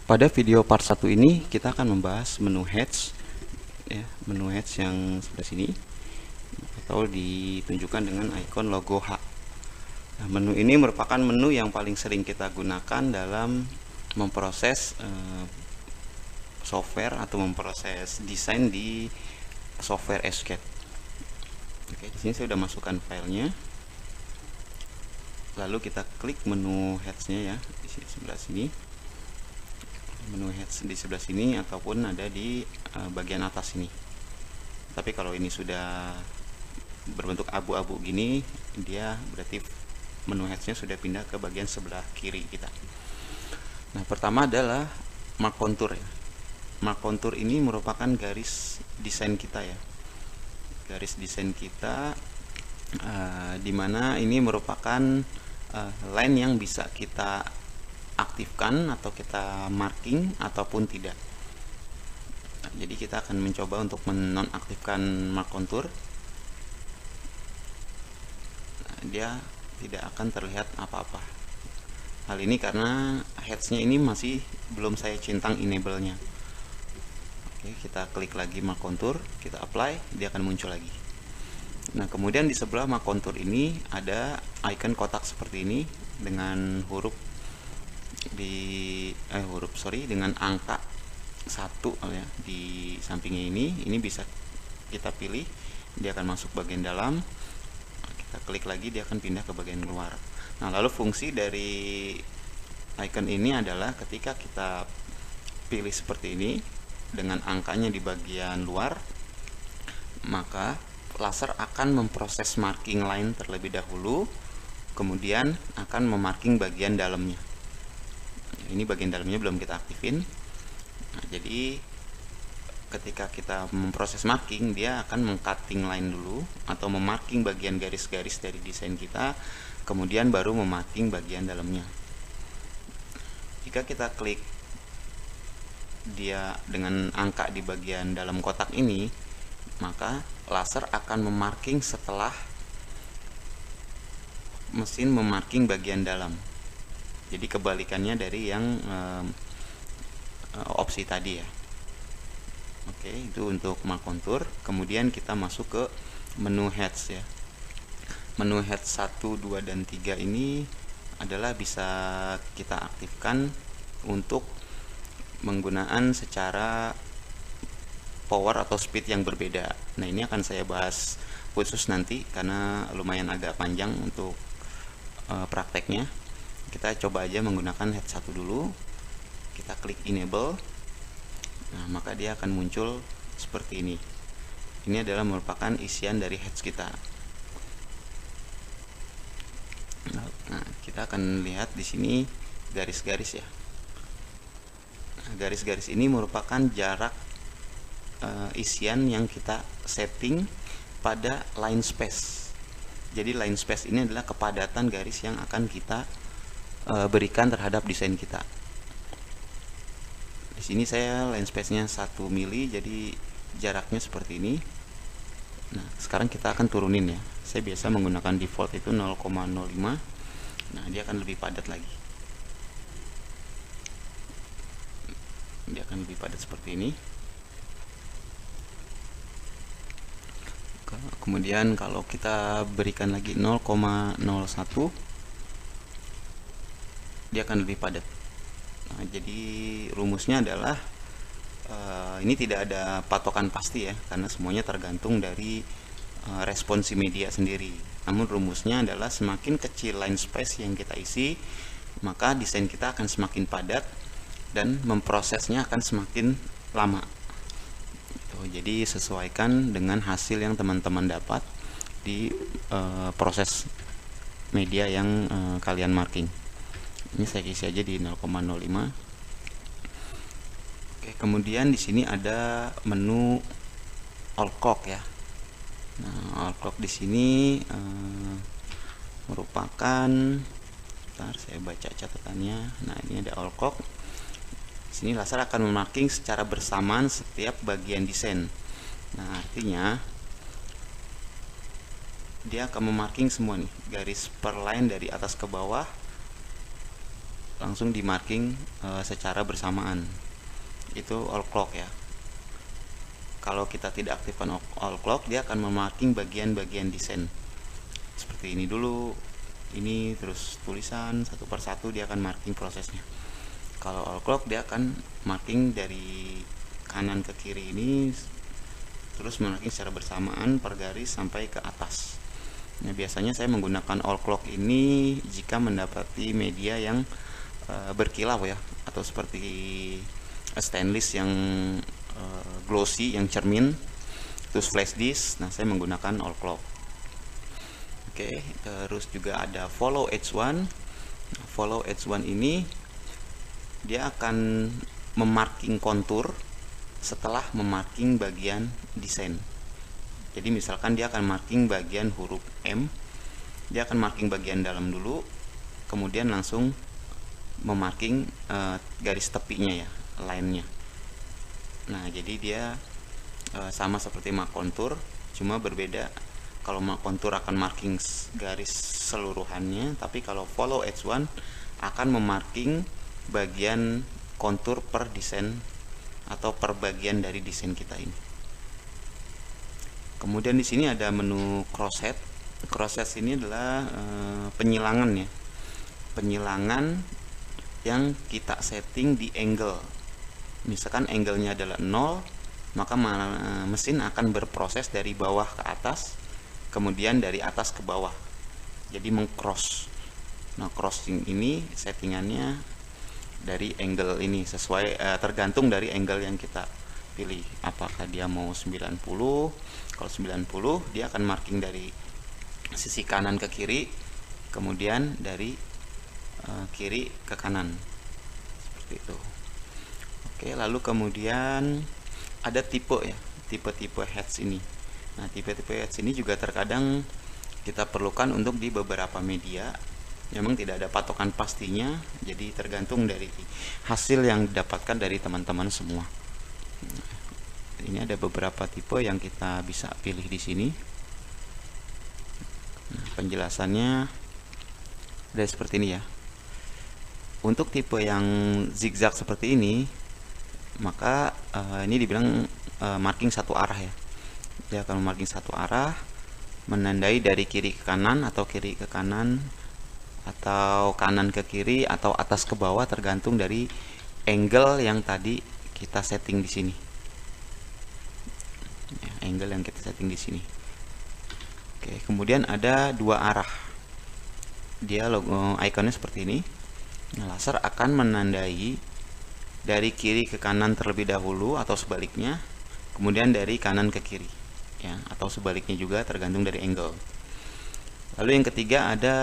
Pada video part 1 ini kita akan membahas menu heads ya, menu heads yang sebelah sini atau ditunjukkan dengan ikon logo H. Nah, menu ini merupakan menu yang paling sering kita gunakan dalam memproses software atau memproses desain di software Etscape. Oke, di sini saya sudah masukkan filenya. Lalu kita klik menu heads-nya ya di sini, sebelah sini. Menu heads di sebelah sini ataupun ada di bagian atas ini. Tapi kalau ini sudah berbentuk abu-abu gini, dia berarti menu heads-nya sudah pindah ke bagian sebelah kiri kita. Nah, pertama adalah mark contour ya. Mark contour ini merupakan garis desain kita ya. Garis desain kita dimana ini merupakan line yang bisa kita aktifkan atau kita marking ataupun tidak. Nah, jadi kita akan mencoba untuk menonaktifkan mark contour. Nah, dia tidak akan terlihat apa-apa. Hal ini karena heads-nya ini masih belum saya centang enable-nya. Oke, kita klik lagi mark contour, kita apply, dia akan muncul lagi. Nah, kemudian di sebelah mark contour ini ada icon kotak seperti ini dengan dengan angka 1 ya di sampingnya ini bisa kita pilih, dia akan masuk bagian dalam. Kita klik lagi, dia akan pindah ke bagian luar. Nah, lalu fungsi dari icon ini adalah ketika kita pilih seperti ini dengan angkanya di bagian luar, maka laser akan memproses marking line terlebih dahulu, kemudian akan memarking bagian dalamnya. Ini bagian dalamnya belum kita aktifin. Nah, jadi ketika kita memproses marking, dia akan meng-cutting line dulu atau memarking bagian garis-garis dari desain kita, kemudian baru memarking bagian dalamnya. Jika kita klik dia dengan angka di bagian dalam kotak ini, maka laser akan memarking setelah mesin memarking bagian dalam. Jadi kebalikannya dari yang opsi tadi ya. Oke, itu untuk mark contour. Kemudian kita masuk ke menu heads ya. Menu heads 1, 2, dan 3 ini adalah bisa kita aktifkan untuk menggunakan secara power atau speed yang berbeda. Nah, ini akan saya bahas khusus nanti karena lumayan agak panjang untuk prakteknya. Kita coba aja menggunakan head 1 dulu. Kita klik enable. Nah, maka dia akan muncul seperti ini. Ini adalah merupakan isian dari heads kita. Nah, kita akan lihat di sini garis-garis ya. Nah, garis-garis ini merupakan jarak isian yang kita setting pada line space. Jadi line space ini adalah kepadatan garis yang akan kita berikan terhadap desain kita. Di sini saya line space-nya 1 mili, jadi jaraknya seperti ini. Nah, sekarang kita akan turunin ya. Saya biasa menggunakan default itu 0,05. Nah, dia akan lebih padat lagi. Dia akan lebih padat seperti ini. Kemudian kalau kita berikan lagi 0,01, dia akan lebih padat. Nah, jadi rumusnya adalah ini tidak ada patokan pasti ya, karena semuanya tergantung dari responsi media sendiri. Namun rumusnya adalah semakin kecil line space yang kita isi, maka desain kita akan semakin padat dan memprosesnya akan semakin lama. Jadi sesuaikan dengan hasil yang teman-teman dapat di proses media yang kalian marking. Ini saya isi aja di 0,05. Oke, kemudian di sini ada menu all clock ya. Nah, all clock di sini merupakan, bentar saya baca catatannya. Nah, ini ada all clock. Di sini laser akan memarking secara bersamaan setiap bagian desain. Nah, artinya dia akan memarking semua nih garis per line dari atas ke bawah langsung di marking secara bersamaan. Itu all clock ya. Kalau kita tidak aktifkan all clock, dia akan memarking bagian-bagian desain seperti ini dulu, ini terus tulisan satu persatu dia akan marking prosesnya. Kalau all clock dia akan marking dari kanan ke kiri ini, terus marking secara bersamaan per garis sampai ke atas. Nah, biasanya saya menggunakan all clock ini jika mendapati media yang berkilau ya, atau seperti stainless yang glossy, yang cermin, terus flash disk. Nah, saya menggunakan all clock. Oke, terus juga ada follow edge one. Follow edge one ini dia akan memarking kontur setelah memarking bagian desain. Jadi misalkan dia akan marking bagian huruf M, dia akan marking bagian dalam dulu, kemudian langsung memarking garis tepinya ya, line-nya. Nah, jadi dia sama seperti mark kontur, cuma berbeda. Kalau mark kontur akan marking garis seluruhannya, tapi kalau follow edge one akan memarking bagian kontur per desain atau per bagian dari desain kita ini. Kemudian di sini ada menu crosshead. Crosshead ini adalah penyilangan ya, penyilangan yang kita setting di angle. Misalkan angle-nya adalah 0, maka mesin akan berproses dari bawah ke atas, kemudian dari atas ke bawah, jadi mengcross. Nah, crossing ini settingannya dari angle ini sesuai tergantung dari angle yang kita pilih. Apakah dia mau 90? Kalau 90 dia akan marking dari sisi kanan ke kiri, kemudian dari kiri ke kanan, seperti itu. Oke, lalu kemudian ada tipe ya, tipe-tipe heads ini. Nah, tipe-tipe heads ini juga terkadang kita perlukan untuk di beberapa media. Memang tidak ada patokan pastinya, jadi tergantung dari hasil yang didapatkan dari teman-teman semua. Ini ada beberapa tipe yang kita bisa pilih di sini. Nah, penjelasannya ada seperti ini ya. Untuk tipe yang zigzag seperti ini, maka ini dibilang marking satu arah ya. Dia akan marking satu arah, menandai dari kiri ke kanan atau kiri ke kanan atau kanan ke kiri atau atas ke bawah, tergantung dari angle yang tadi kita setting di sini. Ya, angle yang kita setting di sini. Oke, kemudian ada dua arah. Dia logo ikonnya seperti ini. Nah, laser akan menandai dari kiri ke kanan terlebih dahulu atau sebaliknya, kemudian dari kanan ke kiri ya, atau sebaliknya juga, tergantung dari angle. Lalu yang ketiga ada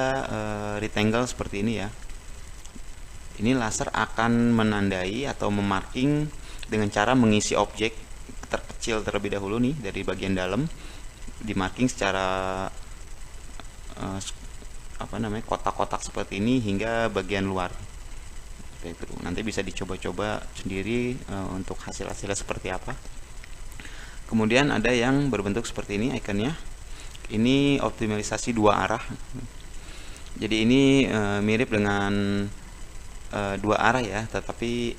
rectangle seperti ini ya. Ini laser akan menandai atau memarking dengan cara mengisi objek terkecil terlebih dahulu nih, dari bagian dalam dimarking secara kotak-kotak seperti ini hingga bagian luar. Itu nanti bisa dicoba-coba sendiri untuk hasil-hasilnya seperti apa. Kemudian ada yang berbentuk seperti ini ikonnya. Ini optimalisasi dua arah. Jadi ini mirip dengan dua arah ya, tetapi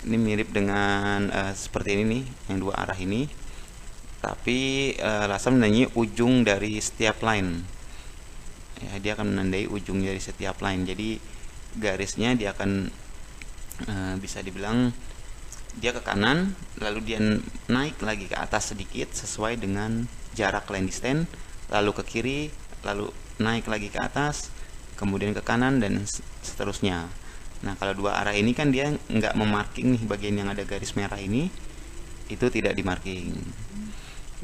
ini mirip dengan seperti ini nih, yang dua arah ini. Tapi laser menandai ujung dari setiap line. Ya, dia akan menandai ujung dari setiap line. Jadi garisnya dia akan bisa dibilang dia ke kanan, lalu dia naik lagi ke atas sedikit sesuai dengan jarak line distance, lalu ke kiri, lalu naik lagi ke atas, kemudian ke kanan, dan seterusnya. Nah, kalau dua arah ini kan dia nggak memarking nih bagian yang ada garis merah ini, itu tidak dimarking.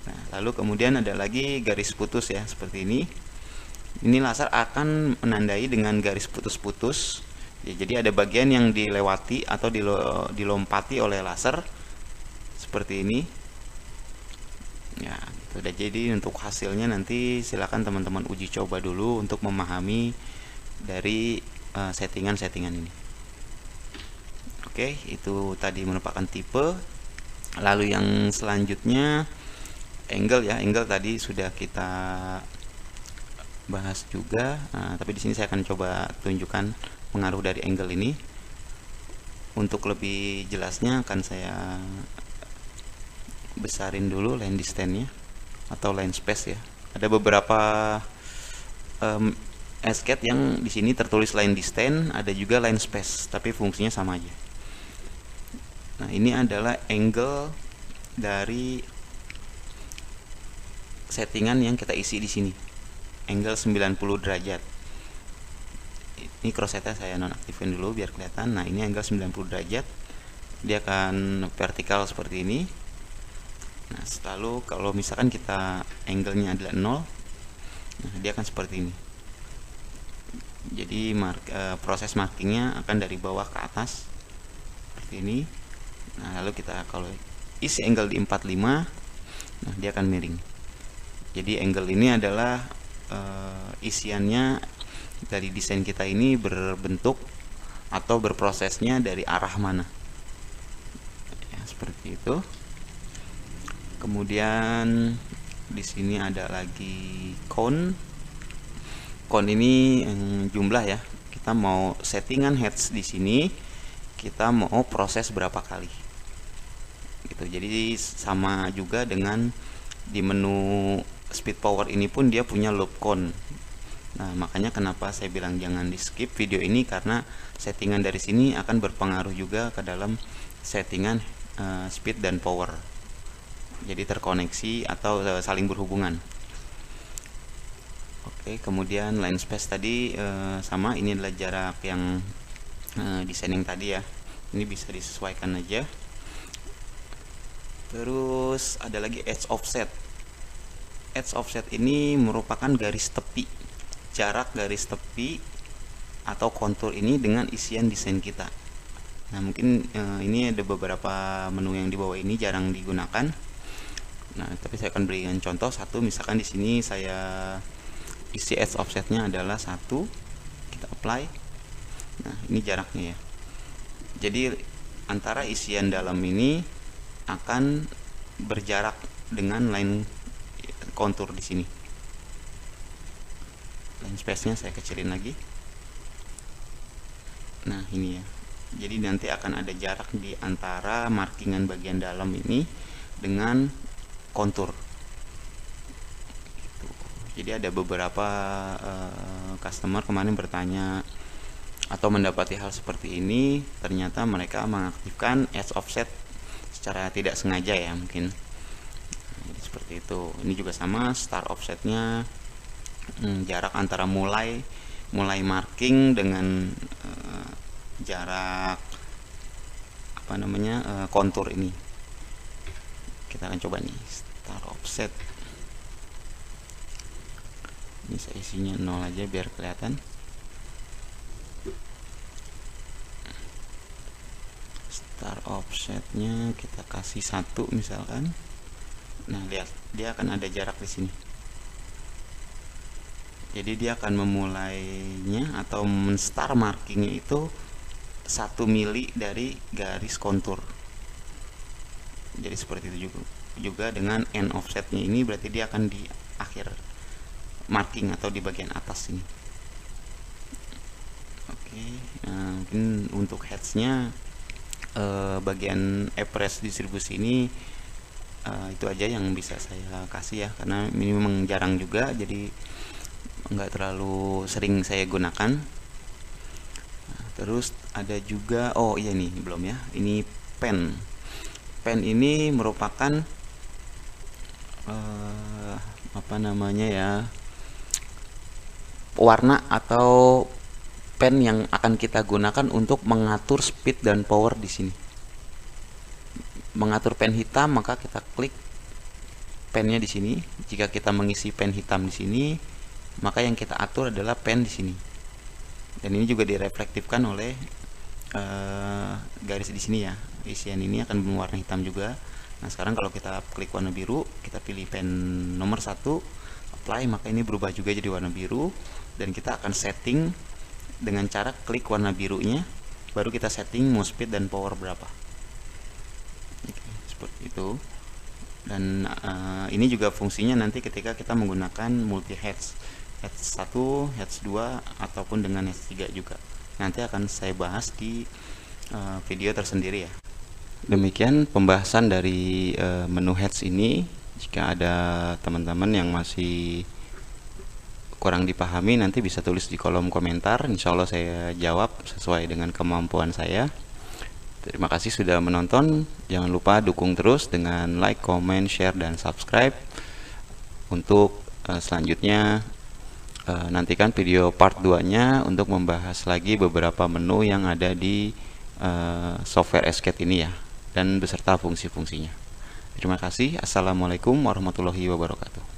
Nah, lalu kemudian ada lagi garis putus ya, seperti ini. Ini laser akan menandai dengan garis putus-putus. Ya, jadi ada bagian yang dilewati atau dilompati oleh laser seperti ini. Ya, gitu. Dan jadi untuk hasilnya nanti silakan teman-teman uji coba dulu untuk memahami dari settingan-settingan ini. Oke, itu tadi merupakan tipe. Lalu yang selanjutnya angle ya. Angle tadi sudah kita bahas juga, tapi di sini saya akan coba tunjukkan pengaruh dari angle ini. Untuk lebih jelasnya akan saya besarin dulu line distance-nya atau line space ya. Ada beberapa SCAD yang di sini tertulis line distance, ada juga line space, tapi fungsinya sama aja. Nah, ini adalah angle dari settingan yang kita isi di sini. Angle 90 derajat. Ini crosshairnya saya nonaktifin dulu biar kelihatan. Nah, ini angle 90 derajat. Dia akan vertikal seperti ini. Nah, lalu kalau misalkan kita angle-nya adalah 0, nah dia akan seperti ini. Jadi proses markingnya akan dari bawah ke atas seperti ini. Nah, lalu kita kalau isi angle di 45, nah dia akan miring. Jadi angle ini adalah isiannya dari desain kita ini berbentuk atau berprosesnya dari arah mana ya, seperti itu. Kemudian di sini ada lagi count ini jumlah ya, kita mau settingan heads di sini, kita mau proses berapa kali gitu. Jadi sama juga dengan di menu speed power ini pun dia punya loop count. Nah, makanya kenapa saya bilang jangan di skip video ini, karena settingan dari sini akan berpengaruh juga ke dalam settingan speed dan power. Jadi terkoneksi atau saling berhubungan. Oke, kemudian line space tadi sama, ini adalah jarak yang desain tadi ya. Ini bisa disesuaikan aja. Terus ada lagi edge offset. Edge offset ini merupakan garis tepi, jarak garis tepi atau kontur ini dengan isian desain kita. Nah, mungkin ini ada beberapa menu yang di bawah ini jarang digunakan. Nah, tapi saya akan berikan contoh satu. Misalkan di sini saya isi edge offsetnya adalah 1, kita apply. Nah, ini jaraknya ya. Jadi antara isian dalam ini akan berjarak dengan line kontur di sini. Line space-nya saya kecilin lagi. Nah, ini ya. Jadi nanti akan ada jarak di antara markingan bagian dalam ini dengan kontur. Jadi ada beberapa customer kemarin bertanya atau mendapati hal seperti ini, ternyata mereka mengaktifkan edge offset secara tidak sengaja ya mungkin. Jadi seperti itu. Ini juga sama, start offsetnya jarak antara mulai marking dengan jarak apa namanya kontur ini. Kita akan coba nih start offset. Ini saya isinya 0 aja biar kelihatan. Start offsetnya kita kasih 1 misalkan. Nah, lihat dia akan ada jarak di sini. Jadi dia akan memulainya atau men-start markingnya itu 1 mili dari garis kontur. Jadi seperti itu juga dengan end offsetnya ini, berarti dia akan di akhir marking atau di bagian atas ini. Oke, nah, mungkin untuk headsnya bagian average distribusi ini itu aja yang bisa saya kasih ya, karena ini memang jarang juga, jadi nggak terlalu sering saya gunakan. Nah, terus ada juga, oh iya nih belum ya, ini pen ini merupakan apa namanya ya, warna atau pen yang akan kita gunakan untuk mengatur speed dan power di sini. Mengatur pen hitam, maka kita klik pennya di sini. Jika kita mengisi pen hitam di sini, maka yang kita atur adalah pen di sini. Dan ini juga direflektifkan oleh garis di sini ya. Isian ini akan berwarna hitam juga. Nah, sekarang kalau kita klik warna biru, kita pilih pen nomor 1, apply, maka ini berubah juga jadi warna biru. Dan kita akan setting dengan cara klik warna birunya, baru kita setting mau speed dan power berapa. Oke, seperti itu. Dan ini juga fungsinya nanti ketika kita menggunakan multi heads 1, heads 2 ataupun dengan heads 3 juga. nanti akan saya bahas di video tersendiri ya. Demikian pembahasan dari menu heads ini. Jika ada teman-teman yang masih kurang dipahami, nanti bisa tulis di kolom komentar. Insya Allah saya jawab sesuai dengan kemampuan saya. Terima kasih sudah menonton. Jangan lupa dukung terus dengan like, comment, share, dan subscribe. Untuk selanjutnya nantikan video part 2 nya untuk membahas lagi beberapa menu yang ada di software Escape ini ya, dan beserta fungsi-fungsinya. Terima kasih. Assalamualaikum warahmatullahi wabarakatuh.